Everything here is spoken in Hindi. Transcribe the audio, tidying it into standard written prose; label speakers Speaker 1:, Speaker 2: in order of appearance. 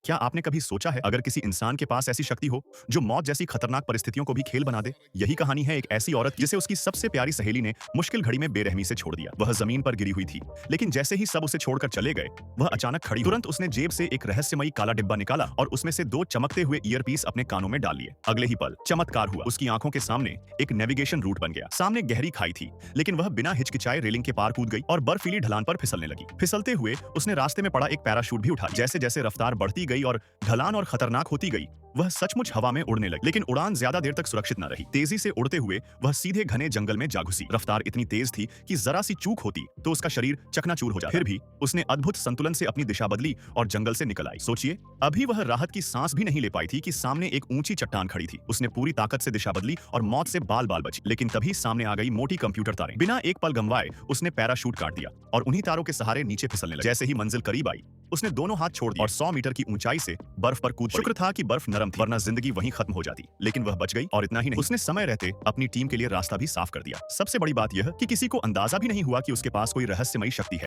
Speaker 1: क्या आपने कभी सोचा है अगर किसी इंसान के पास ऐसी शक्ति हो जो मौत जैसी खतरनाक परिस्थितियों को भी खेल बना दे? यही कहानी है एक ऐसी औरत जिसे उसकी सबसे प्यारी सहेली ने मुश्किल घड़ी में बेरहमी से छोड़ दिया। वह जमीन पर गिरी हुई थी, लेकिन जैसे ही सब उसे छोड़कर चले गए, वह अचानक खड़ी हुई। तुरंत उसने जेब से एक रहस्यमयी काला डिब्बा निकाला और उसमें से दो चमकते हुए ईयरपीस अपने कानों में डाल लिए। अगले ही पल चमत्कार हुआ, उसकी आंखों के सामने एक नेविगेशन रूट बन गया। सामने गहरी खाई थी, लेकिन वह बिना हिचकिचाए रेलिंग के पार कूद गई और बर्फीली ढलान पर फिसलने लगी। फिसलते हुए उसने रास्ते में पड़ा एक पैराशूट भी उठा। जैसे जैसे रफ्तार बढ़ती गई और ढलान और खतरनाक होती गई, वह सचमुच हवा में उड़ने लगी। लेकिन उड़ान ज्यादा देर तक सुरक्षित न रही। तेजी से उड़ते हुए वह सीधे घने जंगल में जा घुसी। रफ्तार इतनी तेज थी कि जरा सी चूक होती तो उसका शरीर चकनाचूर हो जाता। फिर भी उसने अद्भुत संतुलन से अपनी दिशा बदली और जंगल से निकल आई। सोचिए, अभी वह राहत की सांस भी नहीं ले पाई थी कि सामने एक ऊंची चट्टान खड़ी थी। उसने पूरी ताकत से दिशा बदली और मौत से बाल बाल बची। लेकिन तभी सामने आ गई मोटी कंप्यूटर तारें। बिना एक पल गंवाए उसने पैराशूट काट दिया और उन्हीं तारों के सहारे नीचे फिसलने लगी। जैसे ही मंजिल करीब आई, उसने दोनों हाथ छोड़ दिए और 100 मीटर की ऊंचाई से बर्फ पर कूद पड़ी। शुक्र था कि बर्फ नरम थी, वरना जिंदगी वहीं खत्म हो जाती। लेकिन वह बच गई, और इतना ही नहीं, उसने समय रहते अपनी टीम के लिए रास्ता भी साफ कर दिया। सबसे बड़ी बात यह कि किसी को अंदाजा भी नहीं हुआ कि उसके पास कोई रहस्यमयी शक्ति है।